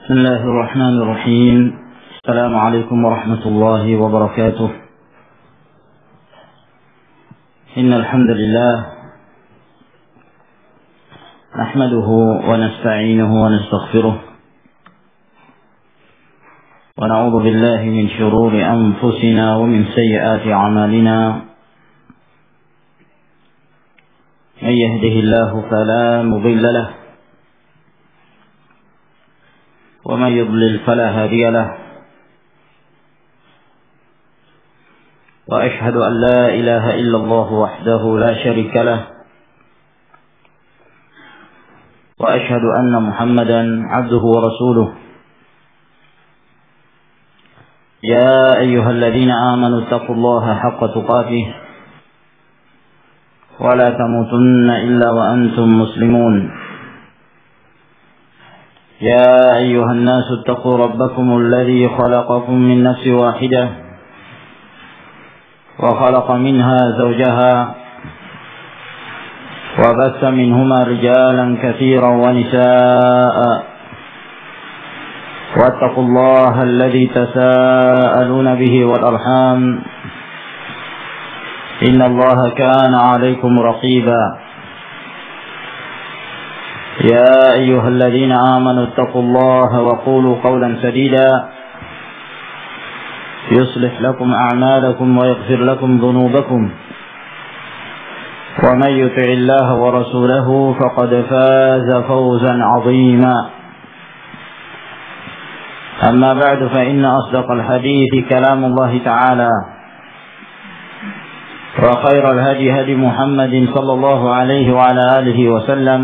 بسم الله الرحمن الرحيم. السلام عليكم ورحمة الله وبركاته. إن الحمد لله نحمده ونستعينه ونستغفره ونعوذ بالله من شرور أنفسنا ومن سيئات أعمالنا. من يهده الله فلا مضل له ومن يضلل فلا هادي له. وأشهد أن لا إله إلا الله وحده لا شريك له وأشهد أن محمدا عبده ورسوله. يا أيها الذين آمنوا اتقوا الله حق تقاته ولا تموتن إلا وأنتم مسلمون. يا أيها الناس اتقوا ربكم الذي خلقكم من نفس واحدة وخلق منها زوجها وبث منهما رجالا كثيرا ونساء واتقوا الله الذي تساءلون به والأرحام إن الله كان عليكم رقيبا. يا أيها الذين آمنوا اتقوا الله وقولوا قولا سديدا يصلح لكم أعمالكم ويغفر لكم ذنوبكم ومن يطع الله ورسوله فقد فاز فوزا عظيما. أما بعد فإن أصدق الحديث كلام الله تعالى وخير الهدي هدي محمد صلى الله عليه وعلى آله وسلم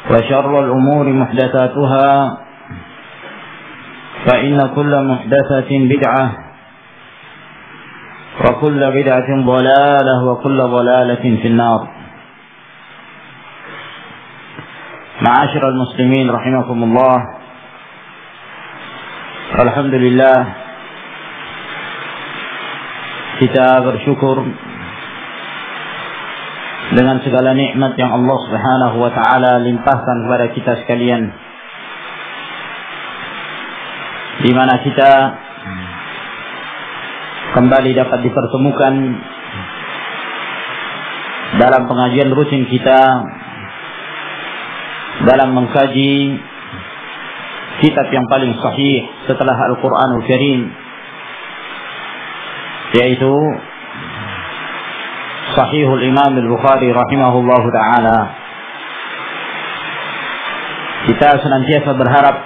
وشر الأمور محدثاتها فإن كل محدثة بدعة وكل بدعة ضلالة وكل ضلالة في النار. معاشر المسلمين رحمكم الله. Alhamdulillah, kita bersyukur dengan segala nikmat yang Allah Subhanahu wa taala limpahkan kepada kita sekalian, di mana kita kembali dapat dipertemukan dalam pengajian rutin kita dalam mengkaji kitab yang paling sahih setelah Al-Quranul Karim, yaitu Sahihul Imam Al-Bukhari rahimahullahu ta'ala. Kita senantiasa berharap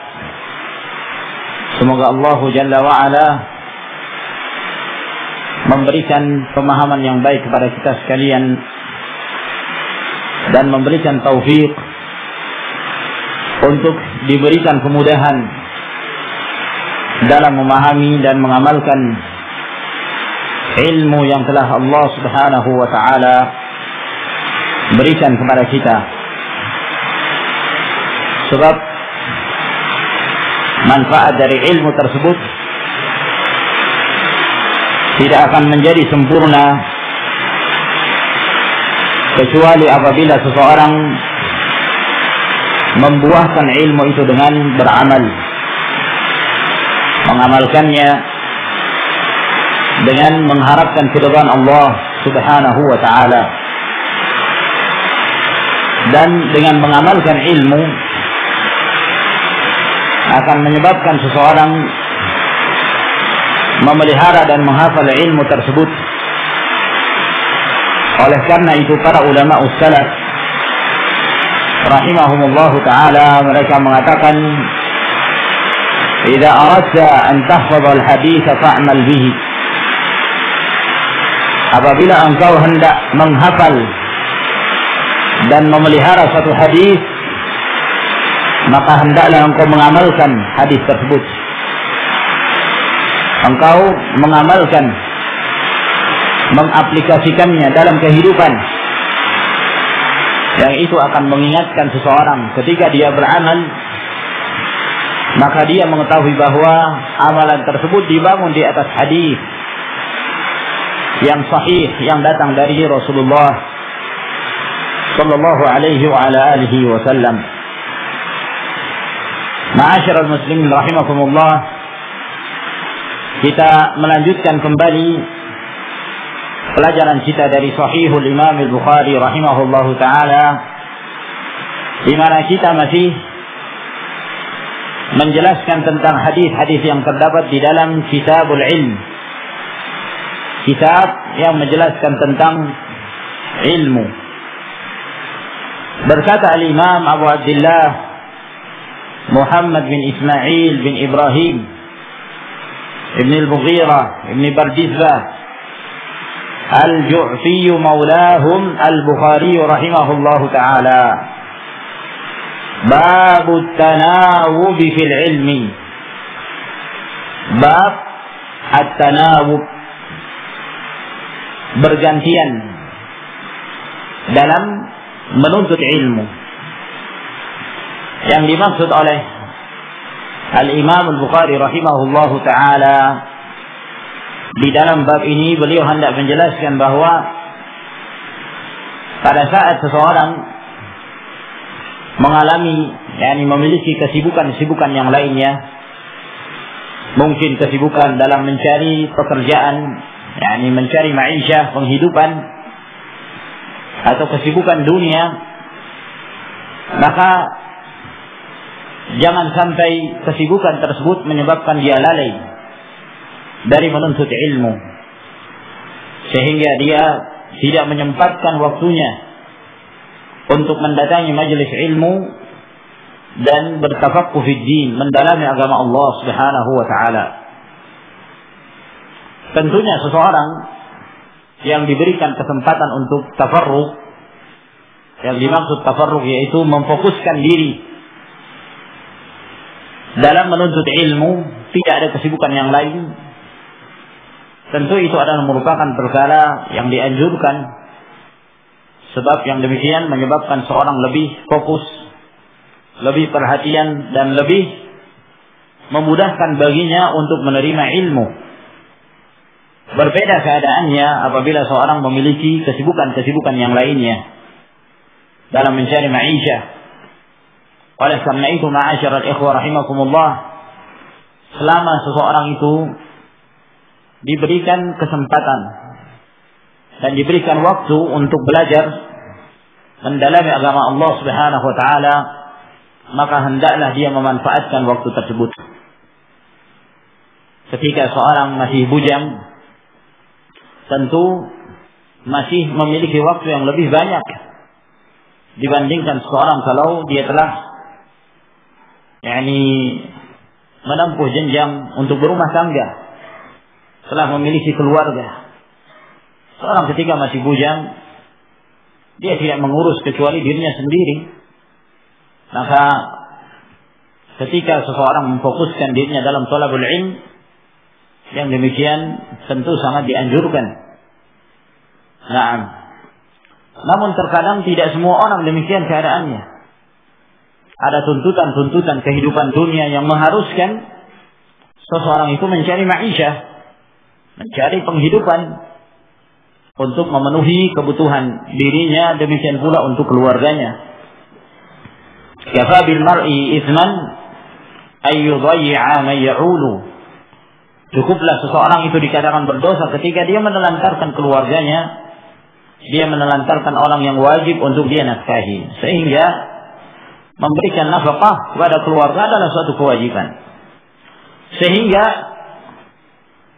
semoga Allah Jalla wa'ala memberikan pemahaman yang baik kepada kita sekalian dan memberikan taufik untuk diberikan kemudahan dalam memahami dan mengamalkan ilmu yang telah Allah Subhanahu wa taala berikan kepada kita. Sebab manfaat dari ilmu tersebut tidak akan menjadi sempurna kecuali apabila seseorang membuahkan ilmu itu dengan beramal, mengamalkannya dengan mengharapkan keridhaan Allah Subhanahu wa taala. Dan dengan mengamalkan ilmu akan menyebabkan seseorang memelihara dan menghafal ilmu tersebut. Oleh karena itu para ulama salaf rahimahumullah taala mereka mengatakan, "Idza aradta an tahfaz al-hadits fa'mal bihi." Apabila engkau hendak menghafal dan memelihara satu hadis, maka hendaklah engkau mengamalkan hadis tersebut. Engkau mengamalkan, mengaplikasikannya dalam kehidupan. Yang itu akan mengingatkan seseorang ketika dia beramal, maka dia mengetahui bahwa amalan tersebut dibangun di atas hadis yang sahih yang datang dari Rasulullah sallallahu alaihi wa ala alihi wasallam. Ma'asyiral muslimin rahimakumullah, kita melanjutkan kembali pelajaran kita dari Sahihul Imam Al-Bukhari rahimahullahu taala, di mana kita masih menjelaskan tentang hadis-hadis yang terdapat di dalam Kitabul Ilm, kitab yang menjelaskan tentang ilmu. Berkata Al-Imam Abu Abdullah Muhammad bin Ismail bin Ibrahim ibn al-Mughirah ibn Bardizbah al-Ju'fi maulahum al-Bukhari rahimahullahu ta'ala, bab at-tanawub fil ilmi, bab at-tanawub, bergantian dalam menuntut ilmu. Yang dimaksud oleh Al-Imam Al-Bukhari rahimahullahu ta'ala di dalam bab ini, beliau hendak menjelaskan bahwa pada saat seseorang mengalami, memiliki kesibukan-kesibukan yang lainnya, mungkin kesibukan dalam mencari pekerjaan, mencari ma'isyah, penghidupan, atau kesibukan dunia, maka jangan sampai kesibukan tersebut menyebabkan dia lalai dari menuntut ilmu, sehingga dia tidak menyempatkan waktunya untuk mendatangi majelis ilmu dan bertafaqquh fid din, mendalami agama Allah Subhanahu wa taala. Tentunya seseorang yang diberikan kesempatan untuk tafarruq, yang dimaksud tafarruq yaitu memfokuskan diri dalam menuntut ilmu, tidak ada kesibukan yang lain, tentu itu adalah merupakan perkara yang dianjurkan, sebab yang demikian menyebabkan seorang lebih fokus, lebih perhatian, dan lebih memudahkan baginya untuk menerima ilmu. Berbeda keadaannya apabila seorang memiliki kesibukan-kesibukan yang lainnya dalam mencari ma'isyah. Oleh karena itu, ma'asyiral ikhwah rahimakumullah, selama seseorang itu diberikan kesempatan dan diberikan waktu untuk belajar mendalami agama Allah Subhanahu wa taala, maka hendaklah dia memanfaatkan waktu tersebut. Ketika seorang masih bujang, tentu masih memiliki waktu yang lebih banyak dibandingkan seorang kalau dia telah menempuh jenjang untuk berumah tangga, telah memiliki keluarga. Seorang ketika masih bujang, dia tidak mengurus kecuali dirinya sendiri. Maka ketika seseorang memfokuskan dirinya dalam thalabul ilm, yang demikian tentu sangat dianjurkan. Namun terkadang tidak semua orang demikian keadaannya. Ada tuntutan-tuntutan kehidupan dunia yang mengharuskan seseorang itu mencari ma'isyah, mencari penghidupan untuk memenuhi kebutuhan dirinya, demikian pula untuk keluarganya. Kafa bil mar'i itsman ay yudayyi'a man ya'ulu. Cukuplah seseorang itu dikatakan berdosa ketika dia menelantarkan keluarganya, dia menelantarkan orang yang wajib untuk dia nafkahi, sehingga memberikan nafkah kepada keluarga adalah suatu kewajiban. Sehingga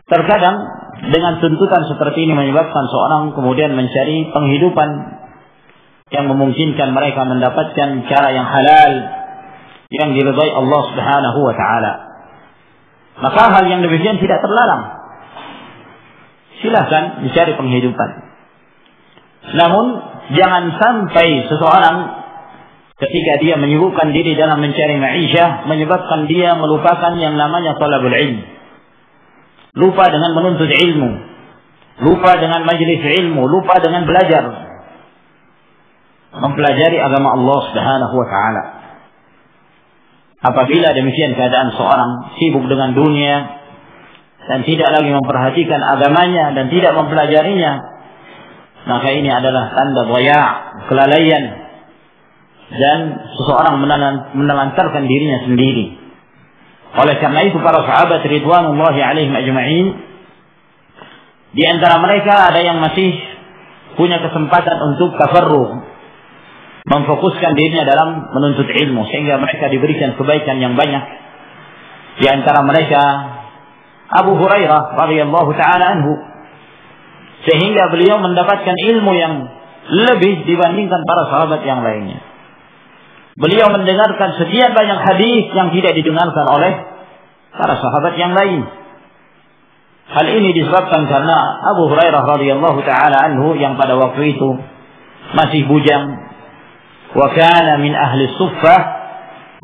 terkadang dengan tuntutan seperti ini menyebabkan seorang kemudian mencari penghidupan yang memungkinkan mereka mendapatkan cara yang halal, yang diridai Allah Subhanahu wa taala. Maka hal yang demikian tidak terlarang. Silakan mencari penghidupan. Namun jangan sampai seseorang ketika dia menyibukkan diri dalam mencari ma'isyah menyebabkan dia melupakan yang namanya thalabul ilm, lupa dengan menuntut ilmu, lupa dengan majelis ilmu, lupa dengan belajar, mempelajari agama Allah Subhanahu wa taala. Apabila demikian keadaan seorang sibuk dengan dunia dan tidak lagi memperhatikan agamanya dan tidak mempelajarinya, maka ini adalah tanda dhaya', kelalaian, dan seseorang menelantarkan dirinya sendiri. Oleh karena itu para sahabat ridwanullahi alaihim ajma'in, di antara mereka ada yang masih punya kesempatan untuk tafarruh, memfokuskan dirinya dalam menuntut ilmu, sehingga mereka diberikan kebaikan yang banyak. Di antara mereka Abu Hurairah radhiyallahu taala anhu, sehingga beliau mendapatkan ilmu yang lebih dibandingkan para sahabat yang lainnya. Beliau mendengarkan sekian banyak hadis yang tidak didengarkan oleh para sahabat yang lain. Hal ini disebabkan karena Abu Hurairah radhiyallahu taala anhu yang pada waktu itu masih bujang, wa kana min ahli suffah,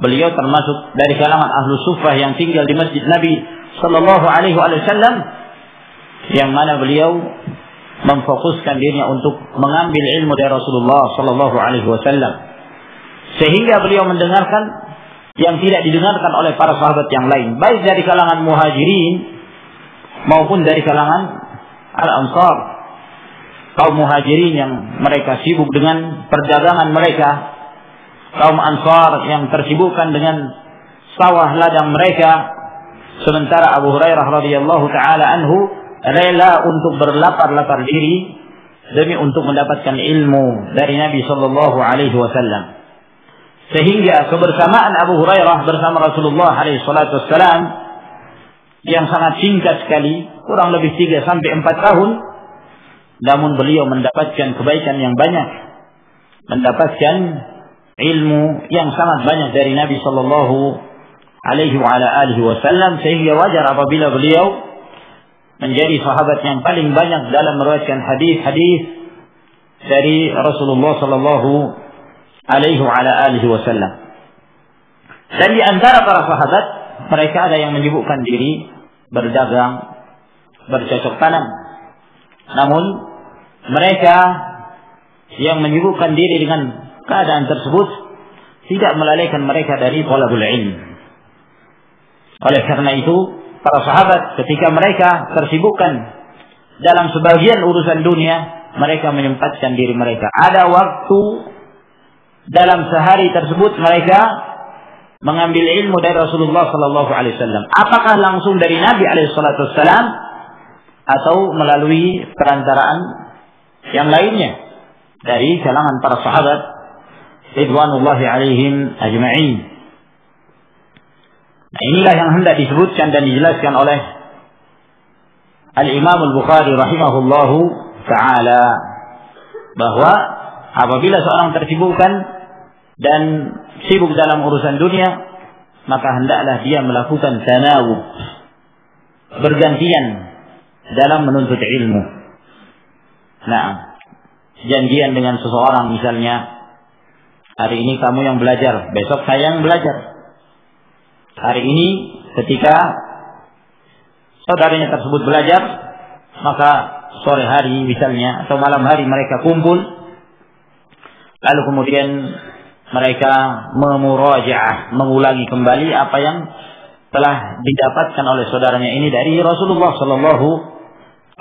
beliau termasuk dari kalangan ahli suffah yang tinggal di masjid Nabi sallallahu alaihi wasallam, yang mana beliau memfokuskan dirinya untuk mengambil ilmu dari Rasulullah sallallahu alaihi wasallam, sehingga beliau mendengarkan yang tidak didengarkan oleh para sahabat yang lain, baik dari kalangan muhajirin maupun dari kalangan al-ansar. Kaum muhajirin yang mereka sibuk dengan perdagangan mereka, kaum ansar yang tersibukkan dengan sawah ladang mereka, sementara Abu Hurairah radhiyallahu taala anhu rela untuk berlapar-lapar diri demi untuk mendapatkan ilmu dari Nabi sallallahu alaihi wasallam. Sehingga kebersamaan Abu Hurairah bersama Rasulullah alaihi salatu wassalam yang sangat singkat sekali, kurang lebih 3 sampai 4 tahun, namun beliau mendapatkan kebaikan yang banyak, mendapatkan ilmu yang sangat banyak dari Nabi sallallahu alaihi wasallam, sehingga wajar apabila beliau menjadi sahabat yang paling banyak dalam meriwayatkan hadis-hadis dari Rasulullah sallallahu alaihi wasallam. Dan di antara para sahabat, mereka ada yang menyibukkan diri berdagang, bercocok tanam. Namun mereka yang menyibukkan diri dengan keadaan tersebut tidak melalaikan mereka dari thalabul ilm. Oleh karena itu, para sahabat ketika mereka tersibukkan dalam sebagian urusan dunia, mereka menyempatkan diri mereka. Ada waktu dalam sehari tersebut mereka mengambil ilmu dari Rasulullah sallallahu alaihi wasallam. Apakah langsung dari Nabi alaihi salatu wasallam atau melalui perantaraan yang lainnya dari kalangan para sahabat ridwanullahi alaihim ajma'in. Nah, inilah yang hendak disebutkan dan dijelaskan oleh Al-Imam Al-Bukhari rahimahullahu ta'ala, bahwa apabila seorang tersibukkan dan sibuk dalam urusan dunia, maka hendaklah dia melakukan tanawub, bergantian dalam menuntut ilmu. Nah, janjian dengan seseorang misalnya, hari ini kamu yang belajar, besok saya yang belajar. Hari ini ketika saudaranya tersebut belajar, maka sore hari misalnya atau malam hari mereka kumpul, lalu kemudian mereka memurajaah, mengulangi kembali apa yang telah didapatkan oleh saudaranya ini dari Rasulullah sallallahu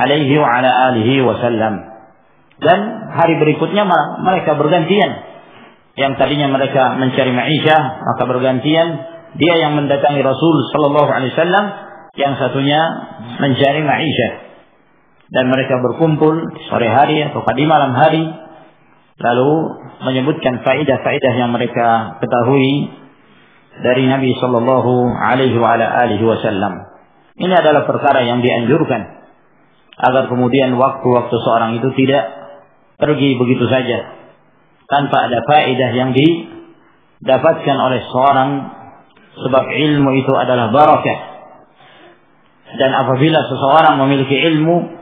alaihi wasallam. Dan hari berikutnya mereka bergantian. Yang tadinya mereka mencari ma'isyah, maka bergantian dia yang mendatangi Rasul sallallahu alaihi wasallam, yang satunya mencari ma'isyah. Dan mereka berkumpul sore hari atau di malam hari, lalu menyebutkan faedah-faedah yang mereka ketahui dari Nabi sallallahu alaihi wasallam. Ini adalah perkara yang dianjurkan, agar kemudian waktu-waktu seorang itu tidak pergi begitu saja tanpa ada faedah yang didapatkan oleh seorang, sebab ilmu itu adalah barakah. Dan apabila seseorang memiliki ilmu,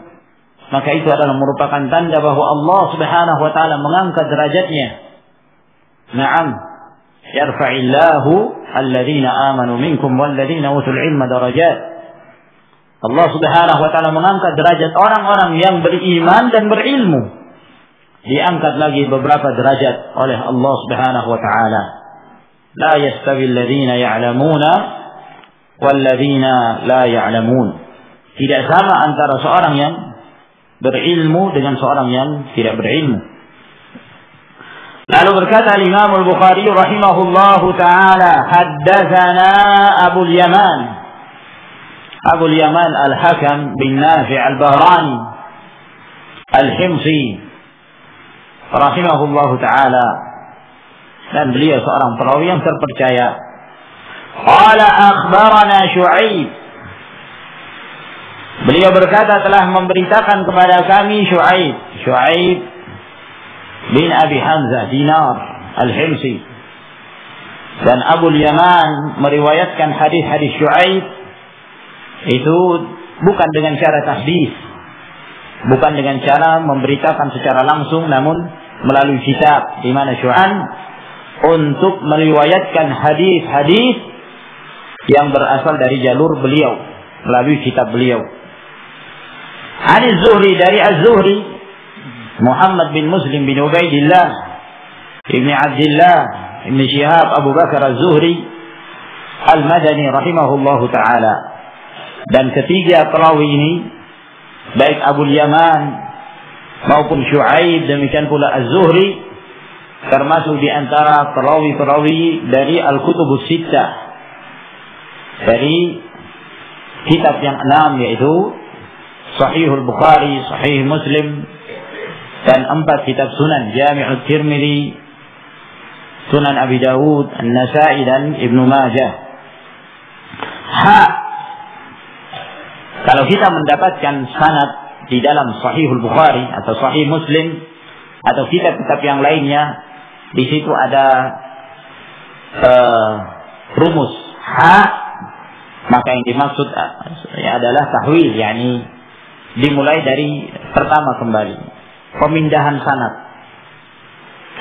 maka itu adalah merupakan tanda bahwa Allah Subhanahu wa taala mengangkat derajatnya. Na'am, yarfa'illahu alladhina amanu minkum walladhina utul ilma darajat. Allah Subhanahu wa taala mengangkat derajat orang-orang yang beriman dan berilmu. Diangkat lagi beberapa derajat oleh Allah Subhanahu wa taala. La yastawi alladhina ya'lamuna walladhina la ya'lamun. Tidak sama antara seorang yang berilmu dengan seorang yang tidak berilmu. Lalu berkata Imam Al-Bukhari rahimahullahu taala, haddatsana Abu Yaman Al-Hakam bin Nafi' Al-Bahrani Al-Himsi rahimahullahu taala, dan beliau seorang perawi yang terpercaya. Qala akhbarana Syu'aib, beliau berkata telah memberitakan kepada kami Syu'aib bin Abi Hamzah Dinar Al-Himsi. Dan Abu Yaman meriwayatkan hadis-hadis Syu'aib itu bukan dengan cara tahdits, bukan dengan cara memberitakan secara langsung, namun melalui kitab, di mana Syu'aib untuk meriwayatkan hadis-hadis yang berasal dari jalur beliau melalui kitab beliau. Hadis Zuhri, dari Az-Zuhri Muhammad bin Muslim bin Ubaidillah Ibni Abdillah Ibni Syihab Abu Bakar Az-Zuhri Al-Madani rahimahullahu ta'ala. Dan ketiga perawi ini, baik Abu Yaman maupun Syu'aib, demikian pula Az-Zuhri, termasuk di antara perawi-perawi dari Al-Kutubus Sittah, dari kitab yang 6, yaitu Sahihul Bukhari, Sahih Muslim, dan 4 kitab sunan, Jami'ut Tirmidzi, Sunan Abi Dawud, An-Nasa'i, dan Ibnu Majah. Kalau kita mendapatkan sanad di dalam Sahihul Bukhari atau Sahih Muslim atau kitab-kitab yang lainnya, di situ ada rumus maka yang dimaksud adalah tahwil, yakni dimulai dari pertama kembali, pemindahan sanad.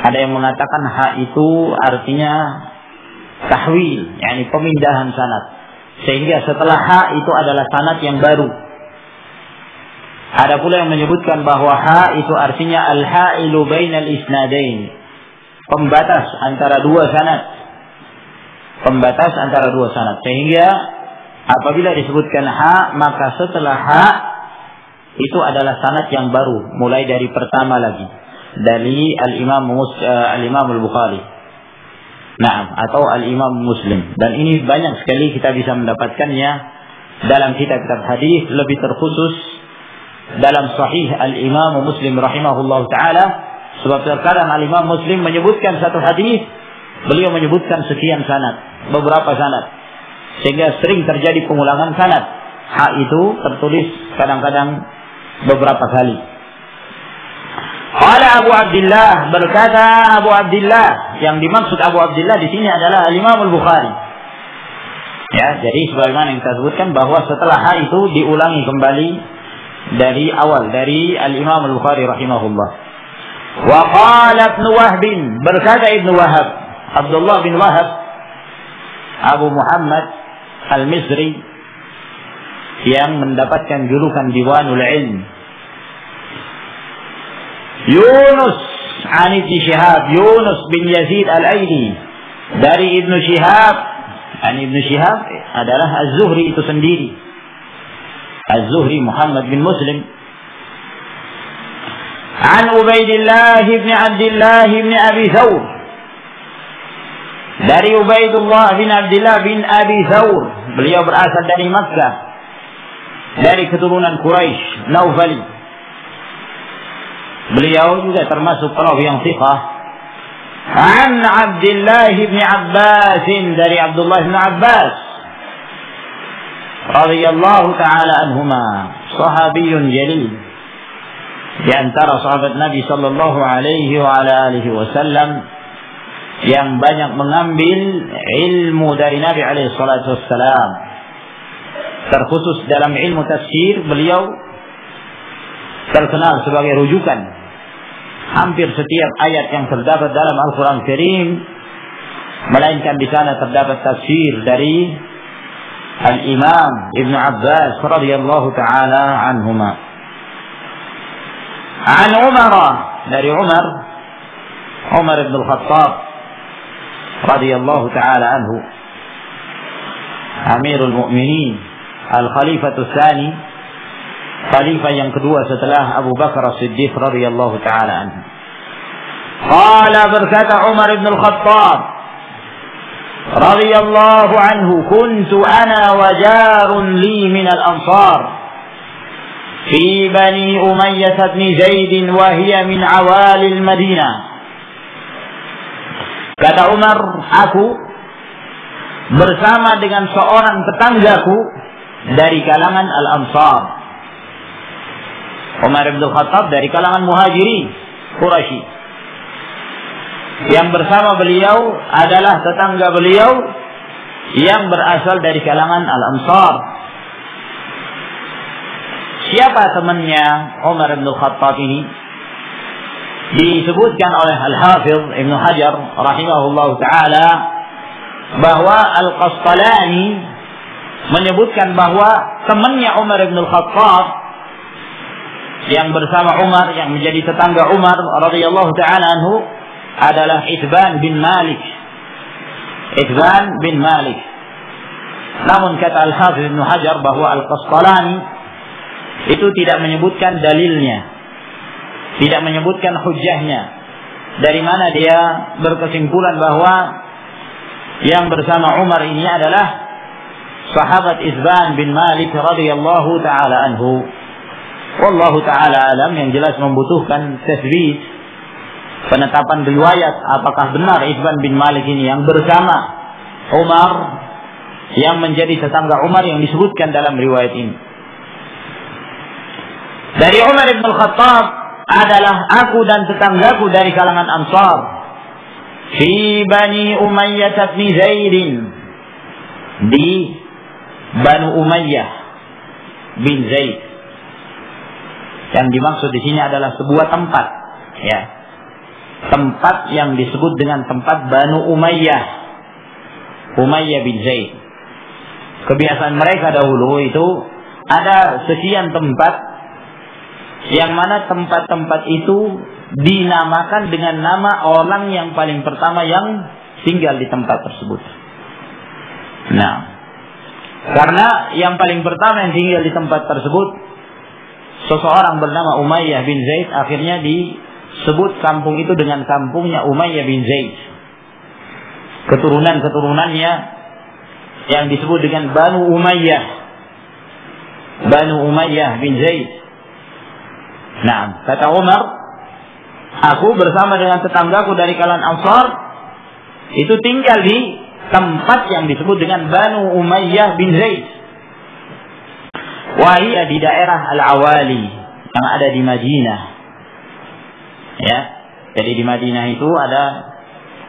Ada yang mengatakan itu artinya tahwil, yakni pemindahan sanad, sehingga setelah itu adalah sanad yang baru. Ada pula yang menyebutkan bahwa itu artinya al-ha'ilu bainal isnadain, pembatas antara dua sanad, pembatas antara dua sanad. Sehingga apabila disebutkan maka setelah itu adalah sanad yang baru, mulai dari pertama lagi, dari Al-Imam Al-Bukhari, atau Al-Imam Muslim. Dan ini banyak sekali kita bisa mendapatkannya dalam kitab-kitab hadis, lebih terkhusus dalam Sahih Al-Imam Muslim rahimahullah ta'ala. Sebab terkadang Al-Imam Muslim menyebutkan satu hadis, beliau menyebutkan sekian sanad, beberapa sanad, sehingga sering terjadi pengulangan sanad. Itu tertulis kadang-kadang beberapa kali. Qala Abu Abdillah, berkata Abu Abdillah, yang dimaksud Abu Abdillah di sini adalah Al-Imam Al-Bukhari. Ya, jadi sebagaimana yang kita sebutkan bahwa setelah itu diulangi kembali dari awal, dari Al-Imam Al-Bukhari rahimahullah. Wa qala Ibn Wahb, berkata Ibn Wahab, Abdullah bin Wahab Abu Muhammad Al-Misri, yang mendapatkan julukan Diwanul Ilm. Yunus an Ibn Shihab, Yunus bin Yazid Al-Aili, dari Ibn Shihab. Ibn Shihab adalah Az-Zuhri itu sendiri, Az-Zuhri Muhammad bin Muslim. An Ubaidillah bin Abdillah bin Abi Thawr, dari Ubaidullah bin Abdillah bin Abi Thawr, beliau berasal dari Makkah, dari keturunan Quraisy Naufali. Beliau juga termasuk perawi yang thiqah. An Abdullah bin Abbas, dari Abdullah bin Abbas radhiyallahu taala anhuma, sahabiyun jalil, di antara sahabat Nabi sallallahu alaihi wa ala alihi wasallam yang banyak mengambil ilmu dari Nabi alaihi salatu wassalam. Terkhusus dalam ilmu tafsir, beliau terkenal sebagai rujukan. Hampir setiap ayat yang terdapat dalam Al-Quran Karim, melainkan di sana terdapat tafsir dari Al-Imam Ibn Abbas radhiyallahu ta'ala anhuma. An Umar, dari Umar ibn Al-Khattab radhiyallahu ta'ala anhu, Amirul Mu'minin, Al-Khalifatul Tsani, khalifah yang kedua setelah Abu Bakar As-Siddiq radhiyallahu ta'ala anhu. Qala, berkata Umar bin Al-Khattab radhiyallahu anhu, kuntu ana wa jarun li min al-ansar fi Bani Umayyah bin Zaid wa hiya min awali al-Madinah. Kata Umar, aku bersama dengan seorang tetanggaku dari kalangan Al-Ansar. Umar bin Khattab dari kalangan Muhajirin Quraisy. Yang bersama beliau adalah tetangga beliau yang berasal dari kalangan Al-Ansar. Siapa temannya Umar bin Khattab ini? Disebutkan oleh Al-Hafiz Ibn Hajar rahimahullah ta'ala bahwa Al-Qastalani menyebutkan bahwa temannya Umar bin Khattab yang bersama Umar, yang menjadi tetangga Umar radhiyallahu ta'ala anhu, adalah Itban bin Malik. Itban bin Malik. Namun kata Al-Hafiz Ibn Hajar bahwa Al-Qastalani itu tidak menyebutkan dalilnya, tidak menyebutkan hujjahnya. Dari mana dia berkesimpulan bahwa yang bersama Umar ini adalah sahabat Itban bin Malik radhiyallahu ta'ala anhu. Wallahu ta'ala alam. Yang jelas membutuhkan tasbih, penetapan riwayat apakah benar Itban bin Malik ini yang bersama Umar, yang menjadi tetangga Umar yang disebutkan dalam riwayat ini. Dari Umar bin Khattab adalah aku dan tetanggaku dari kalangan Ansar fi Bani Umayyah bin Zaid, di Banu Umayyah bin Zaid. Yang dimaksud di sini adalah sebuah tempat, ya. Tempat yang disebut dengan tempat Banu Umayyah, Umayyah bin Zaid. Kebiasaan mereka dahulu itu ada sekian tempat, yang mana tempat-tempat itu dinamakan dengan nama orang yang paling pertama yang tinggal di tempat tersebut. Nah, karena yang paling pertama yang tinggal di tempat tersebut seseorang bernama Umayyah bin Zaid, akhirnya disebut kampung itu dengan kampungnya Umayyah bin Zaid. Keturunan-keturunannya yang disebut dengan Banu Umayyah, Banu Umayyah bin Zaid. Nah, kata Umar, aku bersama dengan tetanggaku dari kalangan Ansar itu tinggal di tempat yang disebut dengan Banu Umayyah bin Zaid. Wahia di daerah Al-Awali yang ada di Madinah. Ya, jadi di Madinah itu ada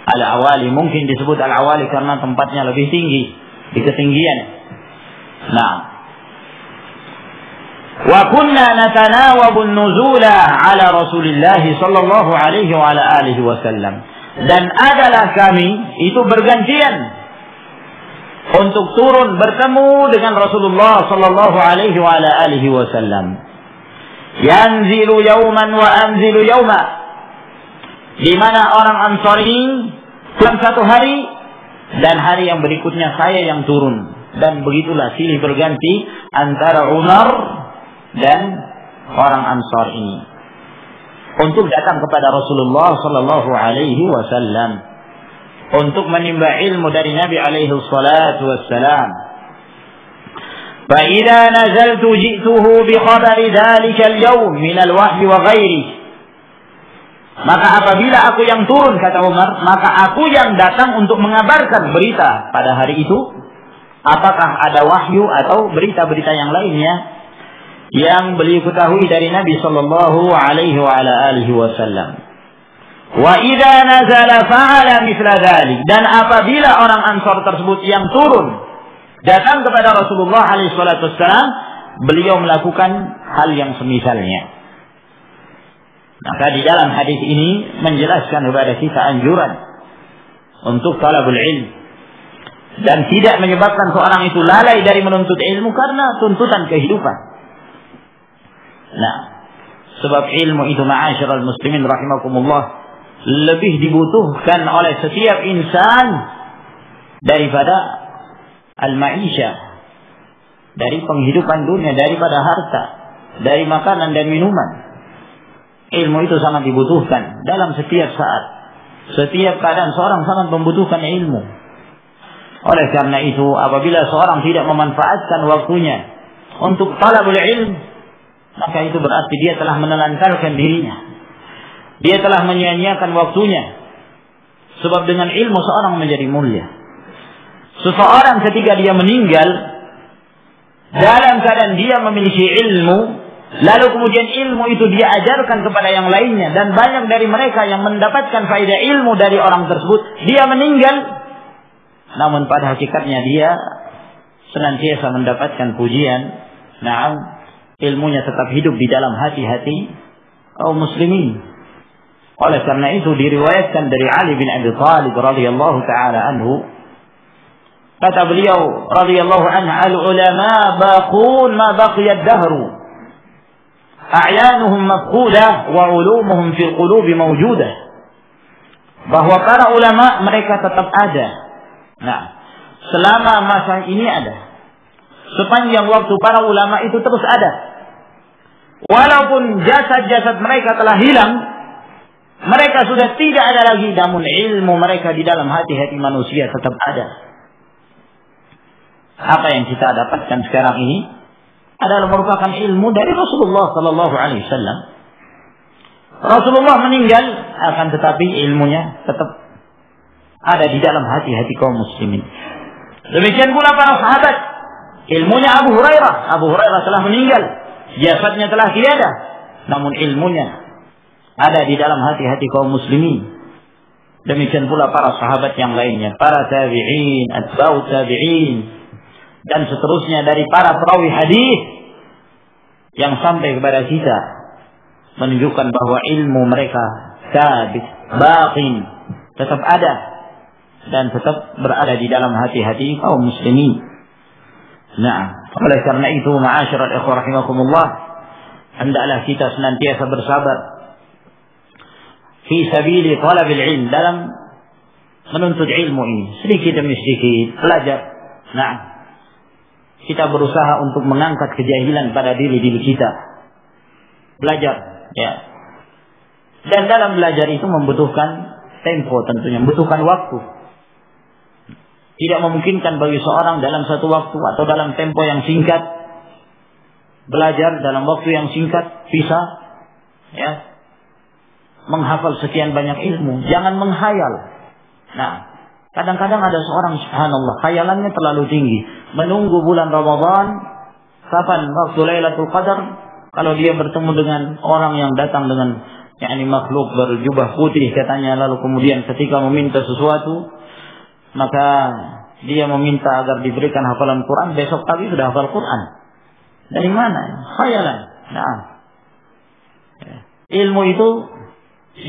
Al-Awali. Mungkin disebut Al-Awali karena tempatnya lebih tinggi, di ketinggian. Nah, wa kunna natanawabu an-nuzula ala Rasulillah sallallahu alaihi wa ala alihi wasallam. Dan adalah kami itu bergantian untuk turun bertemu dengan Rasulullah sallallahu alaihi wa ala alihi wasallam. Yanzilu yawman wa anzilu yawma. Di mana orang Ansar ini dalam satu hari dan hari yang berikutnya saya yang turun, dan begitulah silih berganti antara Umar dan orang Ansar ini untuk datang kepada Rasulullah sallallahu alaihi wasallam, untuk menimba ilmu dari Nabi alaihi salatu wassalam. Fa idza nazaltu ji'tuhu bi khabari dzalika al-yawm min al-wahyi wa ghairi. Maka apabila aku yang turun, kata Umar, maka aku yang datang untuk mengabarkan berita pada hari itu, apakah ada wahyu atau berita-berita yang lainnya yang beliau ketahui dari Nabi sallallahu alaihi wa ala alihi wasallam. Wa idza nazala fa'ala mithla dzalik. Dan apabila orang Ansar tersebut yang turun datang kepada Rasulullah alaihi salatu wasallam, beliau melakukan hal yang semisalnya. Maka di dalam hadis ini menjelaskan kepada kita anjuran untuk talabul ilm, dan tidak menyebabkan seorang itu lalai dari menuntut ilmu karena tuntutan kehidupan. Nah, sebab ilmu itu ma'asyiral muslimin rahimakumullah lebih dibutuhkan oleh setiap insan daripada al-ma'isha, dari penghidupan dunia, daripada harta, dari makanan dan minuman. Ilmu itu sangat dibutuhkan dalam setiap saat. Setiap keadaan seorang sangat membutuhkan ilmu. Oleh karena itu, apabila seorang tidak memanfaatkan waktunya untuk talabul ilm, maka itu berarti dia telah menelantarkan dirinya. Dia telah menyia-nyiakan waktunya. Sebab dengan ilmu seorang menjadi mulia. Seseorang ketika dia meninggal dalam keadaan dia memiliki ilmu, lalu kemudian ilmu itu dia ajarkan kepada yang lainnya, dan banyak dari mereka yang mendapatkan faedah ilmu dari orang tersebut, dia meninggal, namun pada hakikatnya dia senantiasa mendapatkan pujian. Nah, ilmunya tetap hidup di dalam hati-hati kaum muslimin. Oleh karena itu diriwayatkan dari Ali bin Abi Thalib radhiyallahu taala anhu, kata beliau radhiyallahu anhu, al-ulama baqun ma baqiya ad-dahru, a'yanuhum mafqudah wa ulumuhum fil qulubi mawjudah. Bahwa para ulama mereka tetap ada. Nah, selama masa ini ada. Sepanjang waktu para ulama itu terus ada. Walaupun jasad-jasad mereka telah hilang, mereka sudah tidak ada lagi, namun ilmu mereka di dalam hati-hati manusia tetap ada. Apa yang kita dapatkan sekarang ini adalah merupakan ilmu dari Rasulullah sallallahu alaihi wasallam. Rasulullah meninggal, akan tetapi ilmunya tetap ada di dalam hati-hati kaum muslimin. Demikian pula para sahabat. Ilmunya Abu Hurairah telah meninggal, jasadnya telah tiada, namun ilmunya ada di dalam hati-hati kaum muslimin. Demikian pula para sahabat yang lainnya, para tabi'in, atba'ut tabi'in, dan seterusnya dari para perawi hadis yang sampai kepada kita, menunjukkan bahwa ilmu mereka sabit, baqin, tetap ada dan tetap berada di dalam hati-hati kaum muslimin. Nah, oleh karena itu, ma'asyiral ikhwah rahimakumullah, hendaklah kita senantiasa bersabar fi sabili talabil ilm, dalam menuntut ilmu ini, sedikit demi sedikit belajar. Nah, kita berusaha untuk mengangkat kejahilan pada diri kita. Belajar, ya. Dan dalam belajar itu membutuhkan tempo, tentunya membutuhkan waktu. Tidak memungkinkan bagi seorang dalam satu waktu atau dalam tempo yang singkat belajar dalam waktu yang singkat bisa, ya, menghafal sekian banyak ilmu. Jangan menghayal. Nah, kadang-kadang ada seorang, subhanallah, khayalannya terlalu tinggi, menunggu bulan Ramadan, kapan waktu Lailatul Qadar, kalau dia bertemu dengan orang yang datang dengan makhluk berjubah putih katanya, lalu kemudian ketika meminta sesuatu, maka dia meminta agar diberikan hafalan Quran, besok pagi sudah hafal Quran. Dari mana? Khayalan. Nah, ilmu itu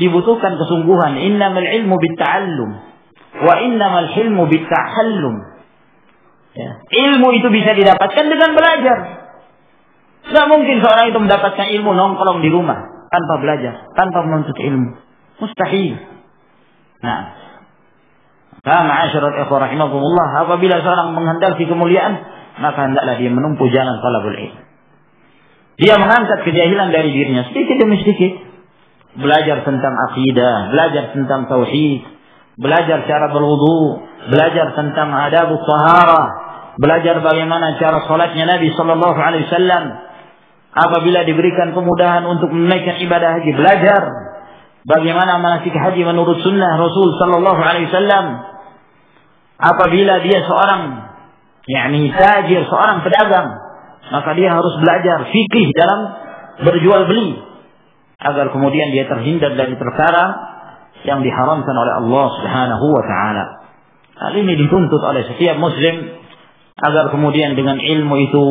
dibutuhkan kesungguhan. Innamal ilmu bitta'allum wa innamal hilmu bitta'hallum. Ya. Ilmu itu bisa didapatkan dengan belajar. Tidak mungkin seorang itu mendapatkan ilmu nongkrong di rumah tanpa belajar, tanpa menuntut ilmu. Mustahil. Nah, ma'asyiral ikhwah rahimakumullah, apabila seorang menghendaki kemuliaan, maka hendaklah dia menempuh jalan talabul ilm. Dia mengangkat kejahilan dari dirinya sedikit demi sedikit. Belajar tentang akidah, belajar tentang tauhid, belajar cara berwudu, belajar tentang adabus taharah, belajar bagaimana cara salatnya Nabi sallallahu alaihi wasallam. Apabila diberikan kemudahan untuk menunaikan ibadah haji, belajar bagaimana manasik haji menurut sunnah Rasul sallallahu alaihi wasallam. Apabila dia seorang tajir, seorang pedagang, maka dia harus belajar fikih dalam berjual beli, agar kemudian dia terhindar dari perkara yang diharamkan oleh Allah Subhanahu wa taala. Hal ini dituntut oleh setiap muslim, agar kemudian dengan ilmu itu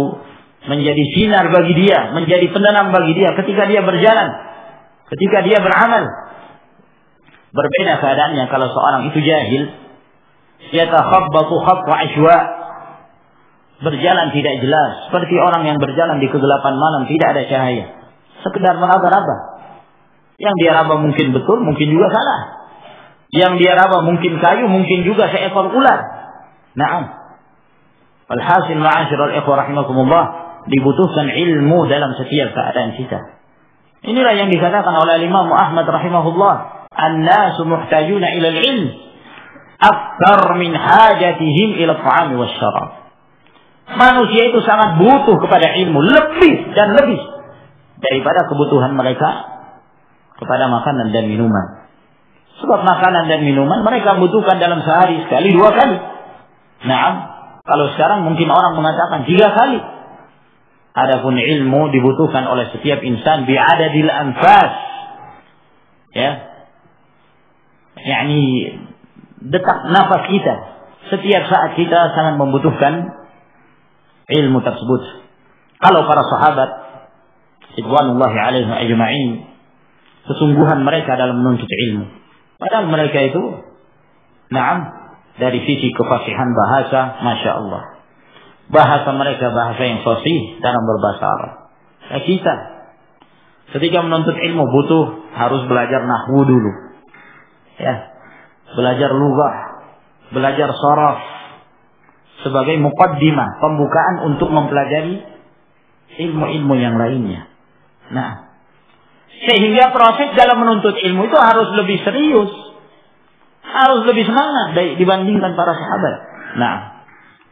menjadi sinar bagi dia, menjadi penenang bagi dia ketika dia berjalan, ketika dia beramal. Berbeda keadaannya kalau seorang itu jahil, yatakhabbatu khatwa ashwa, berjalan tidak jelas, seperti orang yang berjalan di kegelapan malam, tidak ada cahaya, sekedar meraba-raba. Yang dia raba mungkin betul, mungkin juga salah. Yang dia raba mungkin kayu, mungkin juga seekor ular. Naam. Alhasil ma'asyiral ikhwah rahimakumullah, dibutuhkan ilmu dalam setiap keadaan kita. Inilah yang dikatakan oleh Imam Ahmad rahimahullah, "An-nasu muhtajuna ila al-ilm akthar min hajatihim ila at-ta'am wasyarab." Manusia itu sangat butuh kepada ilmu, lebih dan lebih daripada kebutuhan mereka kepada makanan dan minuman. Sebab makanan dan minuman mereka butuhkan dalam sehari sekali, 2 kali. Nah, kalau sekarang mungkin orang mengatakan 3 kali. Adapun ilmu dibutuhkan oleh setiap insan bi'adadil anfas. Ya. yakni detak nafas kita. Setiap saat kita sangat membutuhkan ilmu tersebut. Kalau para sahabat ridwanullahi alaihim ajma'in, kesungguhan mereka dalam menuntut ilmu. Padahal mereka itu, dari sisi kefasihan bahasa, masya Allah, bahasa mereka bahasa yang fasih dalam berbahasa Arab. Kita ketika menuntut ilmu harus belajar nahwu dulu, belajar lughah, belajar sharaf sebagai muqaddimah, pembukaan untuk mempelajari ilmu-ilmu yang lainnya. Sehingga proses dalam menuntut ilmu itu harus lebih serius, harus lebih semangat dibandingkan para sahabat.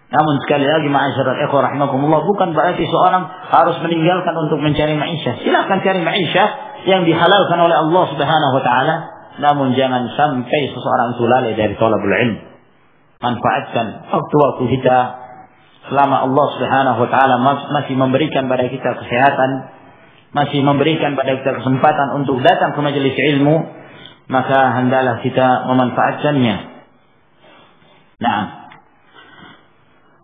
Namun sekali lagi ma'asyiral ikhwah rahimakumullah, bukan berarti seorang harus meninggalkan untuk mencari ma'isyah. Silakan cari ma'isyah yang dihalalkan oleh Allah Subhanahu wa taala, namun jangan sampai seseorang itu lalai dari thalabul ilm. Manfaatkan waktu-waktu kita selama Allah Subhanahu wa taala masih memberikan pada kita kesehatan, masih memberikan pada kita kesempatan untuk datang ke majelis ilmu, maka hendaklah kita memanfaatkannya.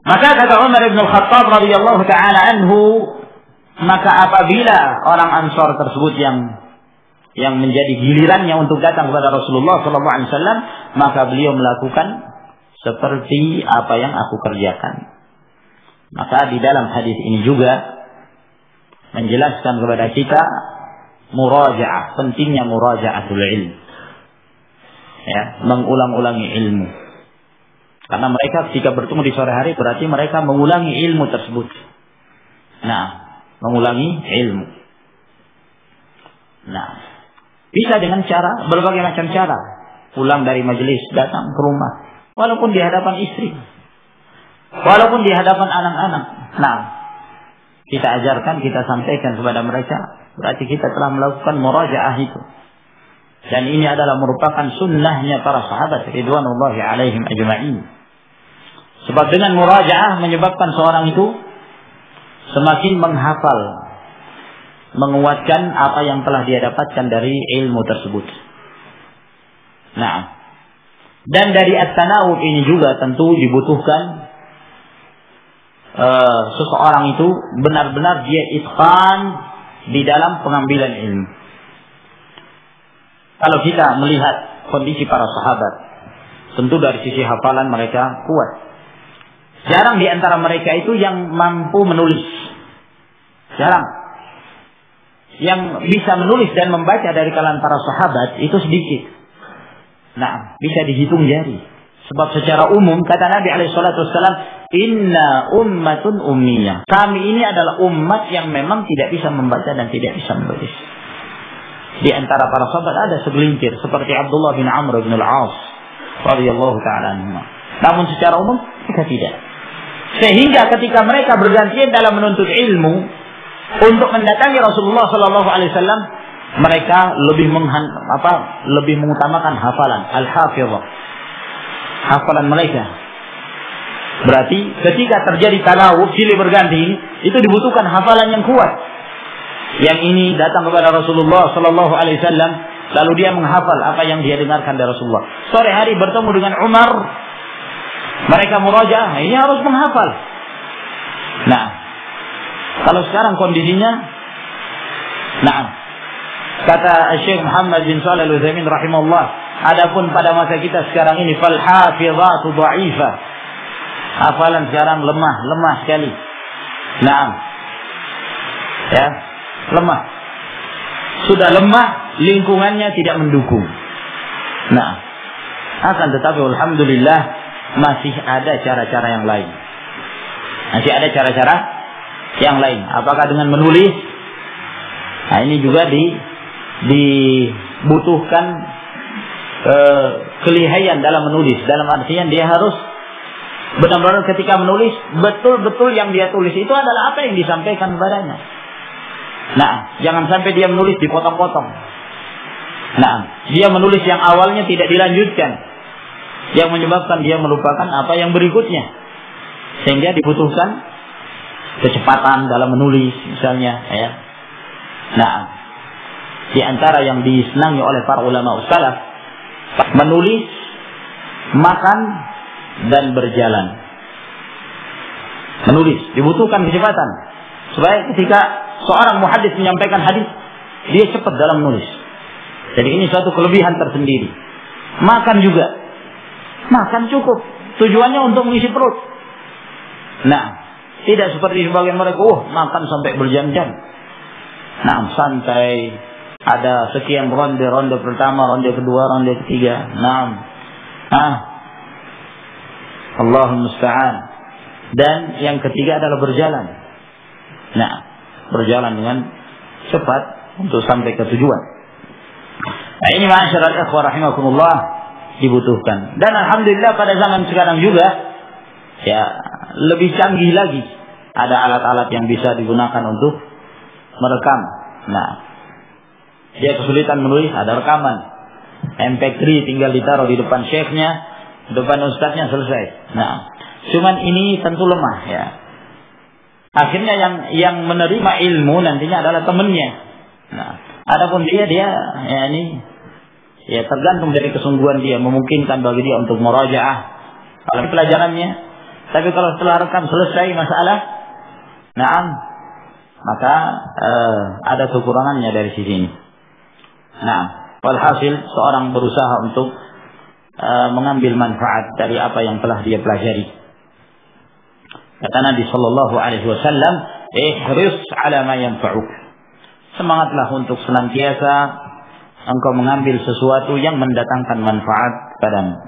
Maka kata Umar bin Khattab radhiyallahu taala anhu, maka apabila orang Ansar tersebut yang menjadi gilirannya untuk datang kepada Rasulullah sallallahu alaihi wasallam, maka beliau melakukan seperti apa yang aku kerjakan. Maka di dalam hadis ini juga menjelaskan kepada kita murajaah, pentingnya murajaatul ilm. Mengulang-ulangi ilmu. Karena mereka ketika bertemu di sore hari berarti mereka mengulangi ilmu tersebut. Mengulangi ilmu. Bisa dengan cara, berbagai macam cara. Pulang dari majelis, datang ke rumah. Walaupun di hadapan istri. Walaupun di hadapan anak-anak. Kita ajarkan, kita sampaikan kepada mereka. Berarti kita telah melakukan murajaah itu. Dan ini adalah merupakan sunnahnya para sahabat ridwanullahi alaihim ajma'in. Sebab dengan murajaah menyebabkan seorang itu semakin menghafal, menguatkan apa yang telah dia dapatkan dari ilmu tersebut. Dan dari at-tanawub ini juga tentu dibutuhkan seseorang itu benar-benar dia itqan di dalam pengambilan ilmu. Kalau kita melihat kondisi para sahabat, tentu dari sisi hafalan mereka kuat. Jarang di antara mereka itu yang mampu menulis. Jarang. Yang bisa menulis dan membaca dari kalangan para sahabat itu sedikit. Bisa dihitung jari. Sebab secara umum kata Nabi SAW, "Inna ummatun ummiyah." Kami ini adalah umat yang memang tidak bisa membaca dan tidak bisa menulis. Di antara para sahabat ada segelintir seperti Abdullah bin Amr bin al-As radhiyallahu taala anhu. Namun secara umum mereka tidak. Sehingga ketika mereka bergantian dalam menuntut ilmu untuk mendatangi Rasulullah sallallahu alaihi wasallam, mereka lebih mengutamakan hafalan, al-hafizah. Hafalan mereka. Berarti ketika terjadi tanawub silih berganti itu dibutuhkan hafalan yang kuat. Yang ini datang kepada Rasulullah sallallahu alaihi wasallam, lalu dia menghafal apa yang dia dengarkan dari Rasulullah. Sore hari bertemu dengan Umar, mereka murajaah, ini harus menghafal. Kalau sekarang kondisinya, kata Syekh Muhammad bin Shalih Al-Utsaimin rahimahullah, adapun pada masa kita sekarang ini fal hafizatu dha'ifah. Hafalan sekarang lemah sekali. Lemah. Sudah lemah, lingkungannya tidak mendukung. Akan tetapi alhamdulillah masih ada cara-cara yang lain. Apakah dengan menulis? Nah, ini juga dibutuhkan kelihayan dalam menulis. Dalam artian dia harus benar-benar ketika menulis betul-betul yang dia tulis itu adalah apa yang disampaikan kepadanya. Nah, jangan sampai dia menulis dipotong-potong. Nah, dia menulis yang awalnya tidak dilanjutkan, yang menyebabkan dia melupakan apa yang berikutnya, sehingga dibutuhkan kecepatan dalam menulis misalnya, ya. Nah, di antara yang disenangi oleh para ulama salaf, menulis, makan, dan berjalan. Menulis dibutuhkan kecepatan supaya ketika seorang muhaddits menyampaikan hadis, dia cepat dalam menulis. Jadi ini suatu kelebihan tersendiri. Makan juga, makan cukup, tujuannya untuk mengisi perut. Nah, tidak seperti sebagian mereka, makan sampai berjam-jam. Nah, santai. Ada sekian ronde pertama, ronde kedua, ronde ketiga. Allahul musta'an. Dan yang ketiga adalah berjalan. Nah, berjalan dengan cepat untuk sampai ke tujuan. Nah, ini ma'asyiral ikhwah rahimakumullah dibutuhkan. Dan alhamdulillah pada zaman sekarang juga ya lebih canggih lagi. Ada alat-alat yang bisa digunakan untuk merekam. Nah, dia kesulitan menulis, ada rekaman MP3 tinggal ditaruh di depan syekhnya, depan ustadznya, selesai. Nah, cuman ini tentu lemah, ya. Akhirnya yang menerima ilmu nantinya adalah temannya. Nah, adapun dia ya ini ya tergantung dari kesungguhan dia, memungkinkan bagi dia untuk murajaah kalau pelajarannya. Tapi kalau setelah rekam selesai masalah, maka ada kekurangannya dari sisi ini. Nah, walhasil seorang berusaha untuk mengambil manfaat dari apa yang telah dia pelajari. Kata Nabi sallallahu alaihi wasallam, "Ihris 'ala ma yanfa'uk." Semangatlah untuk senantiasa engkau mengambil sesuatu yang mendatangkan manfaat padamu.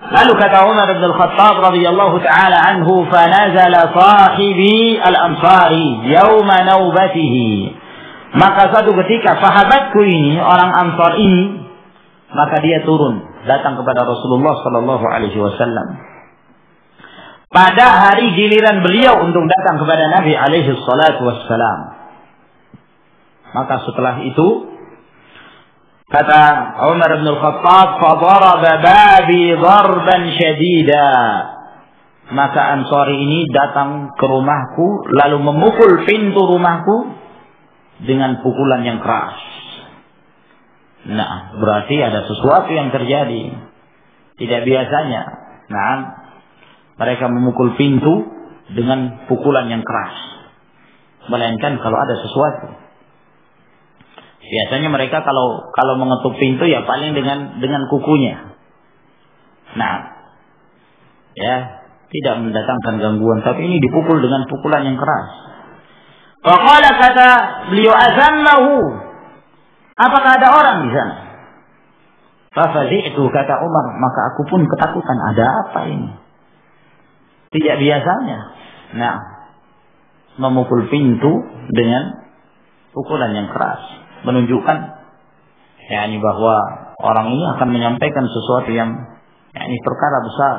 Lalu kata Umar bin Al-Khattab radhiyallahu taala anhu, "Fanazala sahibi al-Ansari yauma naubatihi." Maka suatu ketika sahabatku ini, orang Ansar ini, maka dia turun datang kepada Rasulullah sallallahu alaihi wasallam pada hari giliran beliau untuk datang kepada Nabi alaihi salatu wassalam. Maka setelah itu kata Umar bin Al-Khattab, "Fadaraba babi darban syadida." Maka Ansari ini datang ke rumahku lalu memukul pintu rumahku dengan pukulan yang keras. Nah, berarti ada sesuatu yang terjadi. Tidak biasanya. Nah, mereka memukul pintu dengan pukulan yang keras. Melainkan kalau ada sesuatu. Biasanya mereka kalau mengetuk pintu ya paling dengan kukunya. Nah, ya, tidak mendatangkan gangguan, tapi ini dipukul dengan pukulan yang keras. Faqala, kata beliau, "Azammahu." Apakah ada orang di sana? Fafazi'tu, kata Umar, maka aku pun ketakutan, ada apa ini? Tidak biasanya. Nah, memukul pintu dengan pukulan yang keras menunjukkan yakni bahwa orang ini akan menyampaikan sesuatu yang yakni perkara besar.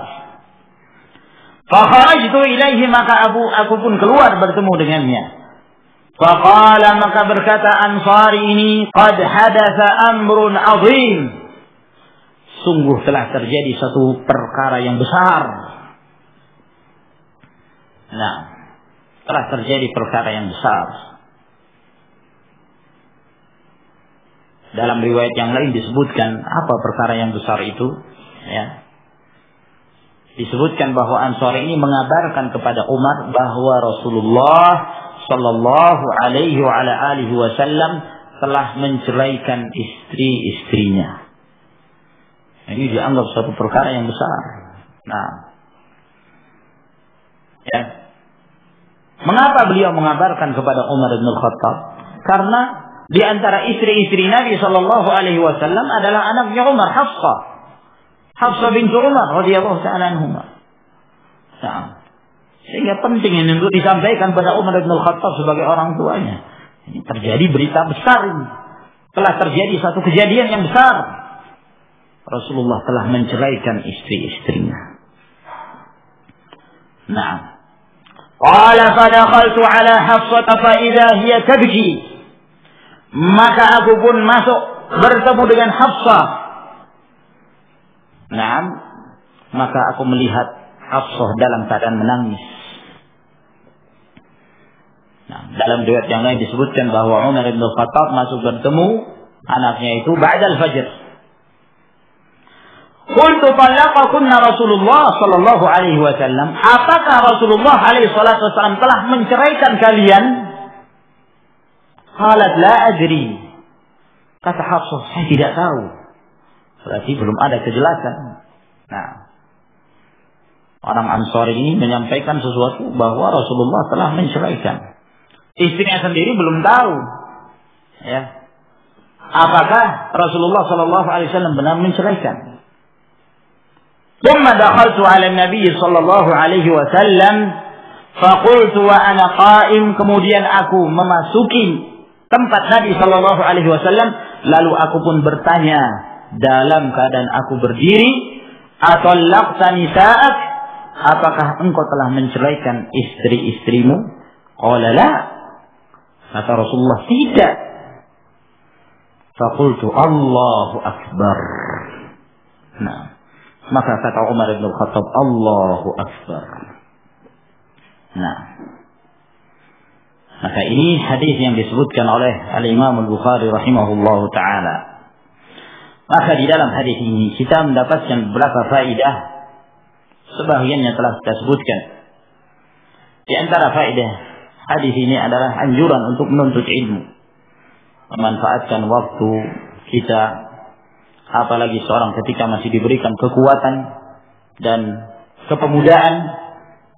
Fakharajtu ilaihi, maka aku pun keluar bertemu dengannya. Faqala, maka berkata Ansari ini, "Qad hadatha amrun azim." Sungguh telah terjadi satu perkara yang besar. Nah, telah terjadi perkara yang besar. Dalam riwayat yang lain disebutkan apa perkara yang besar itu, ya. Disebutkan bahwa Ansari ini mengabarkan kepada Umar bahwa Rasulullah sallallahu alaihi wa ala alihi wasallam telah menceraikan istri-istrinya. Ini dianggap suatu perkara yang besar. Nah, ya. Mengapa beliau mengabarkan kepada Umar bin Al-Khattab? Karena di antara istri-istri Nabi sallallahu alaihi wasallam adalah anaknya Umar, Hafsah binti Umar radhiyallahu ta'ala anhuma. Nah, sehingga penting ini untuk disampaikan pada Umar bin Al-Khattab sebagai orang tuanya. Ini terjadi berita besar ini. Telah terjadi satu kejadian yang besar. Rasulullah telah menceraikan istri-istrinya. Nah, qala fadakhaltu ala Hafsah fa idza hiya tabki. Maka aku pun masuk bertemu dengan Hafsah. Nah, maka aku melihat Hafsah dalam keadaan menangis. Nah, dalam riwayat yang lain disebutkan bahwa Umar bin Khattab masuk bertemu anaknya itu ba'dal fajr. Qultu talaqakunna Rasulullah sallallahu alaihi wasallam. Apakah Rasulullah alaihi salatu wasallam telah menceraikan kalian? Qalat la adri. Kata Hafsah, saya tidak tahu. Berarti belum ada kejelasan. Nah, orang Ansar ini menyampaikan sesuatu bahwa Rasulullah telah menceraikan. Istrinya sendiri belum tahu, ya, apakah Rasulullah sallallahu alaihi wasallam benar menceraikan. Thumma dakhaltu 'ala an-nabi sallallahu alaihi wasallam faqultu wa ana qa'im, kemudian aku memasuki tempat Nabi sallallahu alaihi wasallam, lalu aku pun bertanya dalam keadaan aku berdiri, atallaqta nisa'ak, apakah engkau telah menceraikan istri-istrimu? Qala la. Kata Rasulullah, tidak. Faqultu Allahu Akbar. Nah, maka kata Umar bin Khattab, Allahu Akbar. Nah, maka ini hadis yang disebutkan oleh Al-Imam Al-Bukhari rahimahullahu ta'ala. Maka di dalam hadis ini kita mendapatkan beberapa faedah. Sebagiannya telah kita sebutkan. Di antara faedah hadis ini adalah anjuran untuk menuntut ilmu, memanfaatkan waktu kita, apalagi seorang ketika masih diberikan kekuatan dan kepemudaan,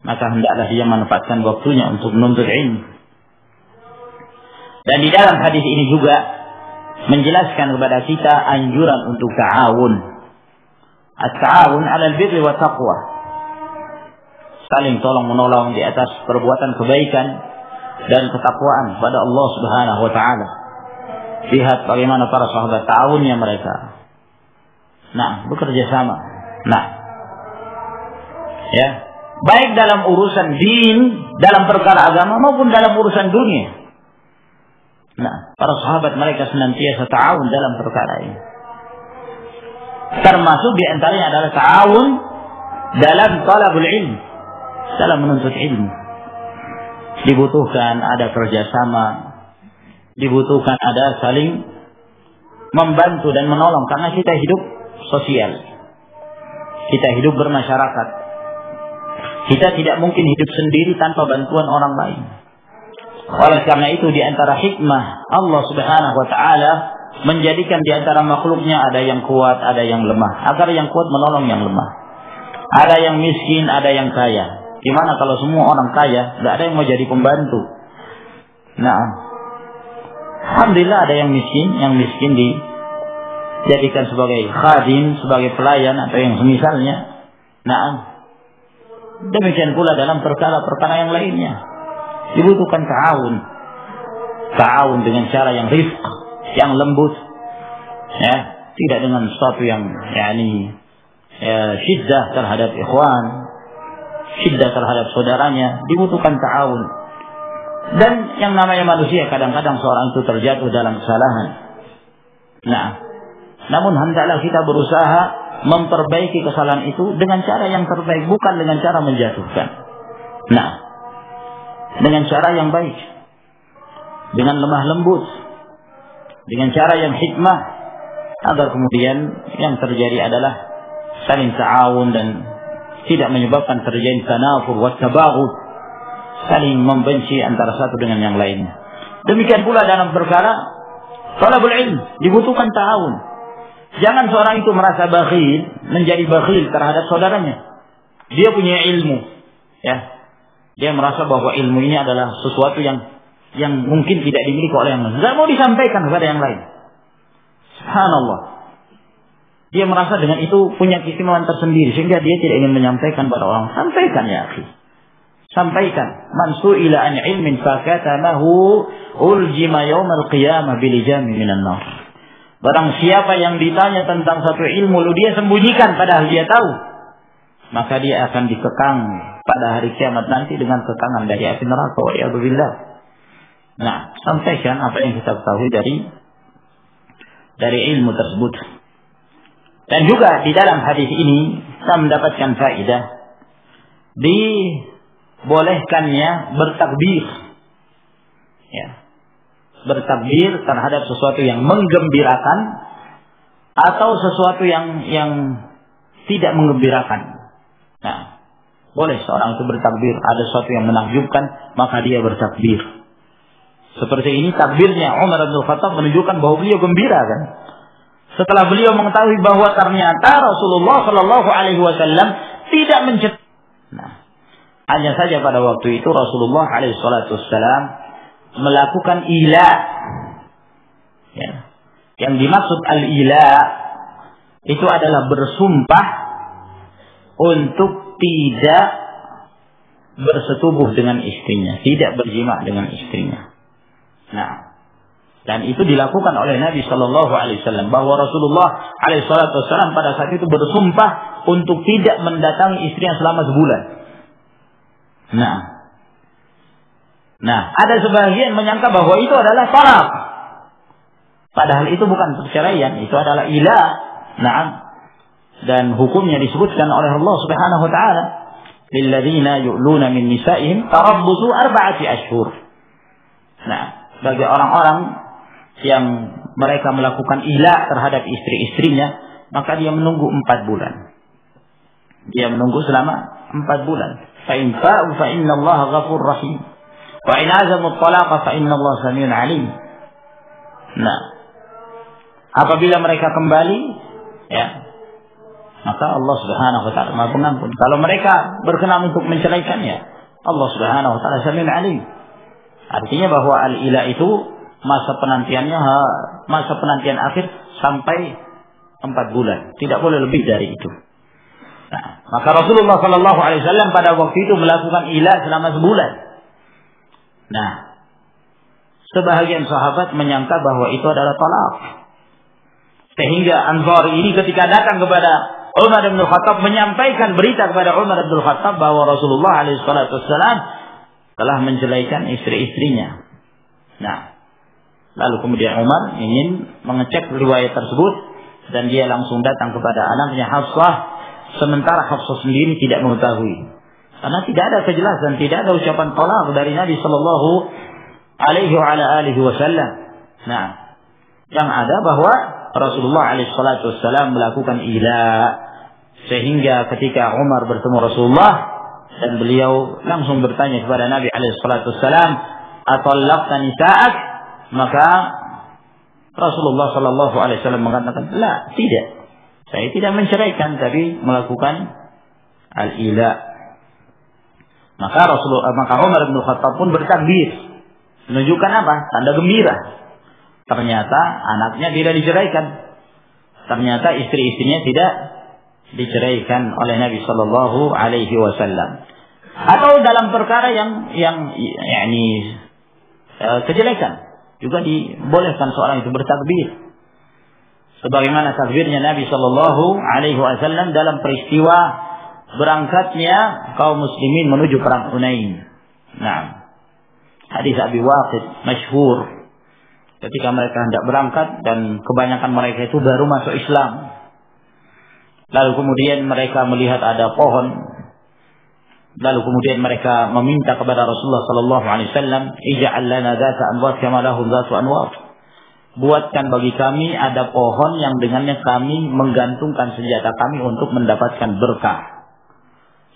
maka hendaklah dia manfaatkan waktunya untuk menuntut ilmu. Dan di dalam hadis ini juga menjelaskan kepada kita anjuran untuk ta'awun. At-ta'awun 'alal birri wa taqwa. Saling tolong menolong di atas perbuatan kebaikan dan ketakwaan pada Allah Subhanahu wa taala. Lihat bagaimana para sahabat ta'awunnya mereka. Nah, bekerja sama. Nah, ya, baik dalam urusan din, dalam perkara agama maupun dalam urusan dunia. Nah, para sahabat mereka senantiasa ta'awun dalam perkara ini. Termasuk di antaranya adalah ta'awun dalam talabul ilm, dalam menuntut ilmu. Dibutuhkan ada kerjasama, dibutuhkan ada saling membantu dan menolong, karena kita hidup sosial, kita hidup bermasyarakat. Kita tidak mungkin hidup sendiri tanpa bantuan orang lain. Oleh karena itu di antara hikmah Allah Subhanahu wa taala menjadikan di antara makhluknya ada yang kuat, ada yang lemah, agar yang kuat menolong yang lemah. Ada yang miskin, ada yang kaya. Gimana kalau semua orang kaya, nggak ada yang mau jadi pembantu? Nah, alhamdulillah ada yang miskin dijadikan sebagai khadim, sebagai pelayan atau yang semisalnya. Nah, demikian pula dalam perkara-perkara yang lainnya dibutuhkan ta'awun dengan cara yang rifq, yang lembut, ya, tidak dengan sesuatu yang syiddah terhadap ikhwan, syiddah terhadap saudaranya. Dibutuhkan ta'awun. Dan yang namanya manusia, kadang-kadang seorang itu terjatuh dalam kesalahan. Nah, namun hendaklah kita berusaha memperbaiki kesalahan itu dengan cara yang terbaik, bukan dengan cara menjatuhkan. Nah, dengan cara yang baik, dengan lemah lembut, dengan cara yang hikmah, agar kemudian yang terjadi adalah saling ta'awun dan tidak menyebabkan terjadi tanafur wa tabaghud, saling membenci antara satu dengan yang lainnya. Demikian pula dalam perkara talabul ilm, dibutuhkan ta'awun. Jangan seorang itu merasa bakhil, menjadi bakhil terhadap saudaranya. Dia punya ilmu, ya. Dia merasa bahwa ilmu ini adalah sesuatu yang mungkin tidak dimiliki oleh yang lain. Tidak mau disampaikan kepada yang lain. Subhanallah. Dia merasa dengan itu punya keistimewaan tersendiri, sehingga dia tidak ingin menyampaikan pada orang. Sampaikan ya akhi. sampaikan, man su'ila an ilmin fakatamahu uljima yaumal qiyamah bilijami minan nar. Barang siapa yang ditanya tentang satu ilmu lalu dia sembunyikan padahal dia tahu, maka dia akan dikekang pada hari kiamat nanti dengan kekangan dari api neraka. Wa'iyadzubillah. Nah, sampaikan apa yang kita ketahui dari ilmu tersebut. Dan juga di dalam hadis ini kita mendapatkan faedah dibolehkannya bertakbir, ya, bertakbir terhadap sesuatu yang menggembirakan atau sesuatu yang tidak menggembirakan. Nah, boleh seorang itu bertakbir, ada sesuatu yang menakjubkan maka dia bertakbir. Seperti ini takbirnya Umar bin Khattab menunjukkan bahwa beliau gembira kan. Setelah beliau mengetahui bahwa ternyata Rasulullah Shallallahu Alaihi Wasallam tidak mencet. Nah, hanya saja pada waktu itu Rasulullah Alaihi Wasallam melakukan ila. Ya. Yang dimaksud al-ila itu adalah bersumpah untuk tidak bersetubuh dengan istrinya, tidak berjima dengan istrinya. Nah, dan itu dilakukan oleh Nabi Shallallahu Alaihi Wasallam, bahwa Rasulullah Alaihi Wasallam pada saat itu bersumpah untuk tidak mendatangi istrinya selama sebulan. Nah, ada sebagian menyangka bahwa itu adalah talaq, padahal itu bukan perceraian, itu adalah ila. Nah, dan hukumnya disebutkan oleh Allah Subhanahu Wa Taala, lilladzina yu'luna min nisa'ihim tarabbusu 4 ashhur. Nah, bagi orang-orang yang mereka melakukan ila terhadap istri-istrinya, maka dia menunggu 4 bulan. Dia menunggu selama 4 bulan. Fa in fa'u fa innallaha ghafurur rahim. Wa in azamu at-talaqa fa innallaha samiun 'alim. Nah, apabila mereka kembali, ya, maka Allah Subhanahu wa taala Maha Pengampun. Kalau mereka berkenan untuk menceraikannya, Allah Subhanahu wa taala Samiun 'Alim. Artinya bahwa al-ila itu masa penantian akhir sampai 4 bulan, tidak boleh lebih dari itu. Nah, maka Rasulullah Shallallahu Alaihi Wasallam pada waktu itu melakukan ila selama sebulan. Nah, sebahagian sahabat menyangka bahwa itu adalah talaq, sehingga Ansari ini ketika datang kepada Umar bin Khattab menyampaikan berita kepada Umar bin Khattab bahwa Rasulullah Alaihi Wasallam telah menceraikan istri-istrinya. Nah, lalu kemudian Umar ingin mengecek riwayat tersebut dan dia langsung datang kepada anaknya Hafsah, sementara Hafsah sendiri tidak mengetahui, karena tidak ada kejelasan, tidak ada ucapan talaq dari Nabi Sallallahu Alaihi Wasallam. Nah, yang ada bahwa Rasulullah Alaihi Wasallam melakukan ila, sehingga ketika Umar bertemu Rasulullah dan beliau langsung bertanya kepada Nabi Alaihi Wasallam, "Atallaqta nisa'ak?" Maka Rasulullah Sallallahu Alaihi Wasallam mengatakan, "La, tidak. Saya tidak menceraikan, tapi melakukan al-ila." Maka Umar bin Khattab pun bertakbir, menunjukkan apa? Tanda gembira. Ternyata anaknya tidak diceraikan. Ternyata istri-istrinya tidak diceraikan oleh Nabi Sallallahu Alaihi Wasallam. Atau dalam perkara yang kejelekan juga dibolehkan seorang itu bertakbir, sebagaimana takbirnya Nabi Sallallahu Alaihi Wasallam dalam peristiwa berangkatnya kaum muslimin menuju perang Hunain. Nah, hadis Abi Waqid masyhur, ketika mereka hendak berangkat dan kebanyakan mereka itu baru masuk Islam. Lalu kemudian mereka melihat ada pohon. Lalu kemudian mereka meminta kepada Rasulullah sallallahu alaihi wasallam, "Ij'al lana dzata anwat kama lahum dzatu anwat." Buatkan bagi kami ada pohon yang dengannya kami menggantungkan senjata kami untuk mendapatkan berkah.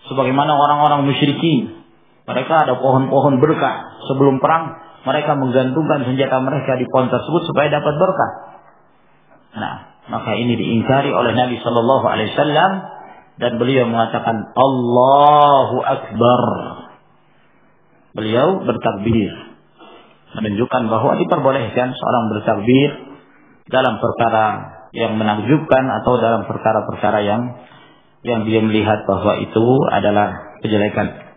Sebagaimana orang-orang musyrikin, mereka ada pohon-pohon berkah. Sebelum perang, mereka menggantungkan senjata mereka di pohon tersebut supaya dapat berkah. Nah, maka ini diingkari oleh Nabi Sallallahu Alaihi Wasallam dan beliau mengatakan Allahu Akbar. Beliau bertakbir, menunjukkan bahwa diperbolehkan seorang bertakbir dalam perkara yang menakjubkan atau dalam perkara-perkara yang dia melihat bahwa itu adalah kejelekan.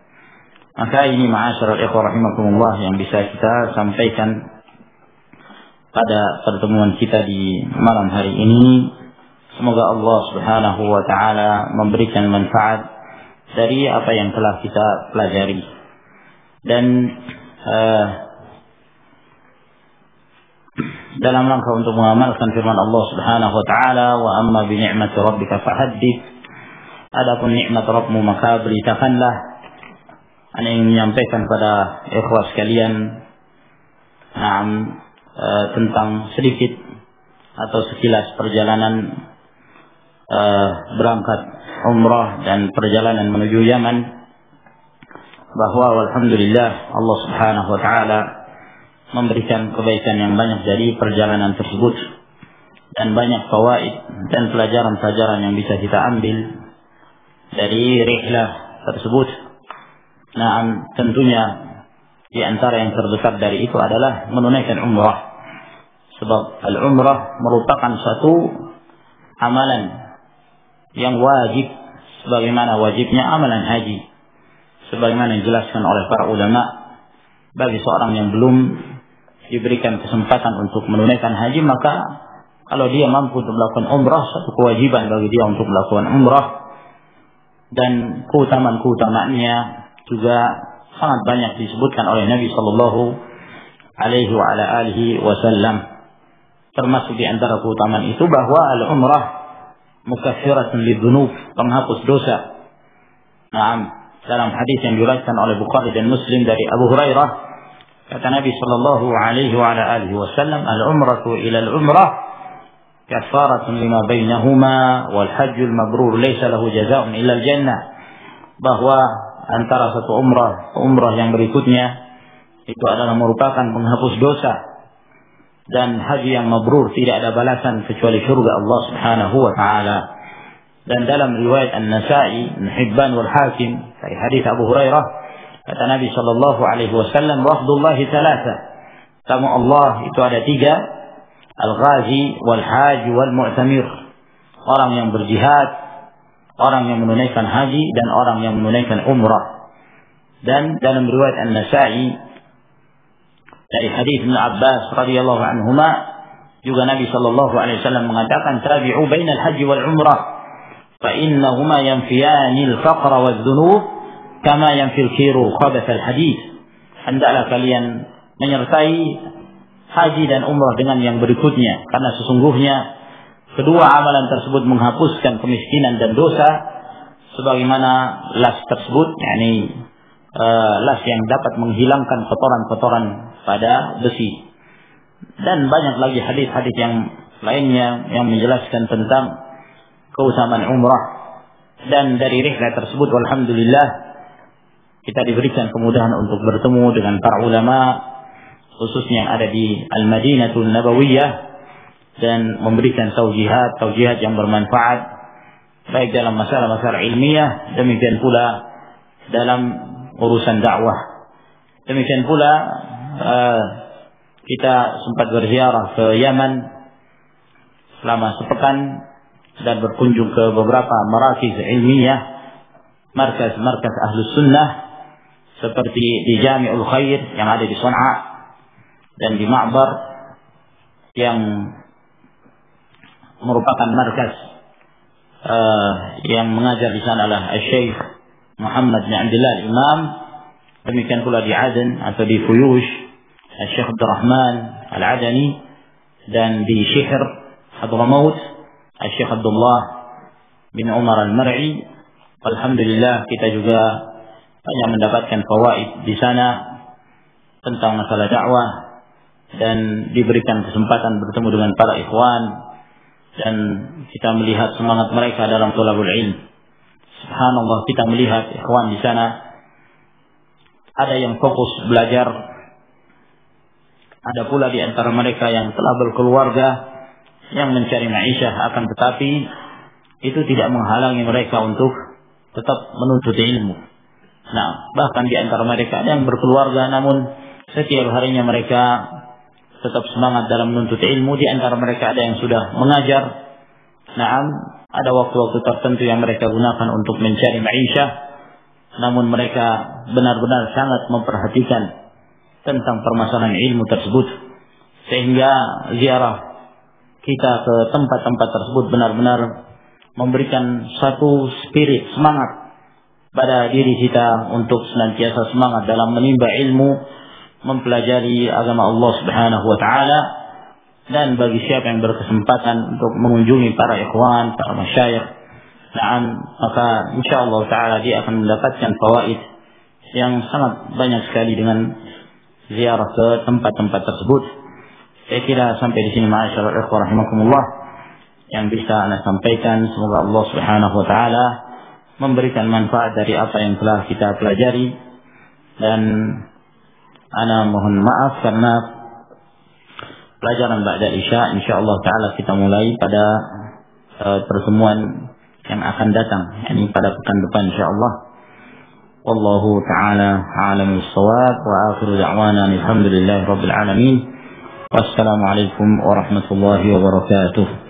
Maka ini ma'asyiral ikhwah rahimakumullah yang bisa kita sampaikan pada pertemuan kita di malam hari ini. Semoga Allah Subhanahu wa taala memberikan manfaat dari apa yang telah kita pelajari. Dan dalam rangka untuk mengamalkan firman Allah Subhanahu wa taala, wa amma bi ni'mati rabbika fahaddits. Adapun nikmat Rabbmu maka beritakanlah. Ana ingin menyampaikan pada ikhwah sekalian tentang sedikit atau sekilas perjalanan berangkat umrah dan perjalanan menuju Yaman, bahwa alhamdulillah Allah Subhanahu wa taala memberikan kebaikan yang banyak dari perjalanan tersebut, dan banyak fawaid dan pelajaran-pelajaran yang bisa kita ambil dari rihlah tersebut. Tentunya di antara yang terbesar dari itu adalah menunaikan umrah. Sebab al-umrah merupakan satu amalan yang wajib sebagaimana wajibnya amalan haji. Sebagaimana dijelaskan oleh para ulama, bagi seorang yang belum diberikan kesempatan untuk menunaikan haji, maka kalau dia mampu untuk melakukan umrah, satu kewajiban bagi dia untuk melakukan umrah. Dan keutamaan-keutamaannya juga sangat banyak disebutkan oleh Nabi sallallahu alaihi wasallam. Termasuk di antara keutamaan itu bahwa al-umrah mukaffiratun lidzunub, penghapus dosa. Dalam hadis yang diriwayatkan oleh Bukhari dan Muslim dari Abu Hurairah, kata Nabi sallallahu alaihi wasallam, al-umratu ila al-umrah kaffaratun lima bainahuma wal hajjul mabrur laysa lahu jazaa'un illa al-jannah. Bahwa antara satu umrah yang berikutnya itu adalah merupakan penghapus dosa, dan haji yang mabrur tidak ada balasan kecuali surga Allah Subhanahu wa taala. Dan dalam riwayat An-Nasa'i, Ibn Hibban wal Hakim dari hadis Abu Hurairah, kata Nabi sallallahu alaihi wasallam, wafdullah thalatha, tamu Allah itu ada tiga, al-ghazi wal haji wal mu'tamir, orang yang berjihad, orang yang menunaikan haji, dan orang yang menunaikan umrah. Dan dalam riwayat An-Nasa'i dari hadis Ibn Abbas radhiyallahu anhuma, juga Nabi sallallahu alaihi wasallam mengatakan, tabi'u bainal haji wal umrah fa innahuma yanfiyanil faqra wal dhunub kama yanfil kiru khabath al hadid. Hendaklah kalian menyertai haji dan umrah dengan yang berikutnya, karena sesungguhnya kedua amalan tersebut menghapuskan kemiskinan dan dosa, sebagaimana las tersebut, yakni las yang dapat menghilangkan kotoran-kotoran pada besi. Dan banyak lagi hadis-hadis yang lainnya yang menjelaskan tentang keutamaan umrah. Dan dari rihlah tersebut, alhamdulillah, kita diberikan kemudahan untuk bertemu dengan para ulama, khususnya yang ada di Al-Madinatul Nabawiyah, dan memberikan taujihat yang bermanfaat baik dalam masalah-masalah ilmiah, demikian pula dalam urusan dakwah. Demikian pula kita sempat berziarah ke Yaman selama sepekan dan berkunjung ke beberapa marakiz ilmiah, markaz-markaz Ahlus Sunnah, seperti di Jami'ul Khair yang ada di Sana'a, dan di Ma'bar yang merupakan markas yang mengajar di sana adalah Syekh Muhammad bin Abdullah Imam. Demikian pula di Aden atau di Fuyush Syekh Abdul Rahman Al-Adani, dan di Syihr Hadramaut Syekh Abdullah bin Umar Al-Mar'i. Alhamdulillah, kita juga banyak mendapatkan fawaid di sana tentang masalah dakwah, dan diberikan kesempatan bertemu dengan para ikhwan, dan kita melihat semangat mereka dalam thalabul ilm. Subhanallah, kita melihat ikhwan di sana ada yang fokus belajar, ada pula di antara mereka yang telah berkeluarga yang mencari ma'isyah, akan tetapi itu tidak menghalangi mereka untuk tetap menuntut ilmu. Bahkan di antara mereka ada yang berkeluarga namun setiap harinya mereka tetap semangat dalam menuntut ilmu. Di antara mereka ada yang sudah mengajar. Ada waktu-waktu tertentu yang mereka gunakan untuk mencari ma'isyah. namun mereka benar-benar sangat memperhatikan tentang permasalahan ilmu tersebut, sehingga ziarah kita ke tempat-tempat tersebut benar-benar memberikan satu spirit semangat pada diri kita untuk senantiasa semangat dalam menimba ilmu, mempelajari agama Allah Subhanahu wa taala. Dan bagi siapa yang berkesempatan untuk mengunjungi para ikhwan, para masyayikh, maka insyaallah taala dia akan mendapatkan fawaid yang sangat banyak sekali dengan ziarah ke tempat-tempat tersebut. Saya kira sampai di sini ma'asyiral ikhwah rahimakumullah yang bisa ana sampaikan. Semoga Allah Subhanahu wa taala memberikan manfaat dari apa yang telah kita pelajari, dan ana mohon maaf karena pelajaran ba'da isya insyaallah taala kita mulai pada pertemuan yang akan datang, yakni pada pekan depan insyaallah. Wallahu taala a'lamu bis-shawab wa akhiru da'wana alhamdulillahi rabbil alamin. Wassalamu alaikum warahmatullahi wabarakatuh.